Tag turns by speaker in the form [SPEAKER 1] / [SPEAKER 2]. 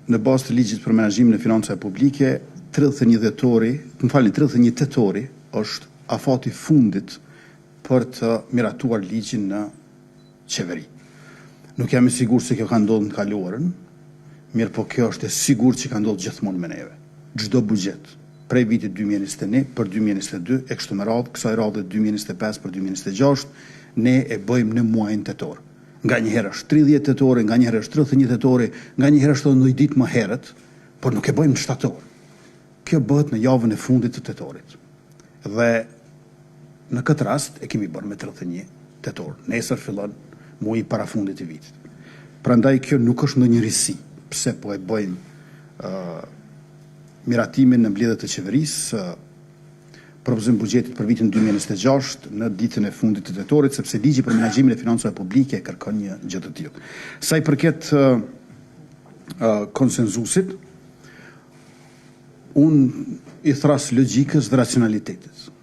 [SPEAKER 1] në bazë të ligjit për menaxhimin e financave publike, 31 tetori është afati fundit për të miratuar ligjin në qeveri. Nuk jam i sigurt se kjo ka ndodhur në kaluarën, mirë po kjo është e sigurt që ka ndodhur gjithmonë me neve. Çdo buxhet prej vitit 2021 për 2022 e kështu me radhë, kësaj radhe 2025 për 2026, ne e bëjmë në muajin tetor. Nga njëherë është 30 tetori, nga njëherë është 31 tetori, nga njëherë është një ditë më herët, por nuk e bëjmë në shtator. Kjo bëhet në javën e fundit të tetorit. Dhe në këtë rast e kemi bërë me 31 tetor. Nesër fillon muaji parafundit i vitit. Prandaj kjo nuk është ndonjë risi pse po e bëjmë miratimin në mbledhjet të qeverisë, propozim buxhetit për vitin 2026 në ditën e fundit të tetorit, sepse ligji për menaxhimin e financave publike kërkon një gjë të tillë. Sa i përket konsenzusit, unë i thras logjikës dhe racionalitetit.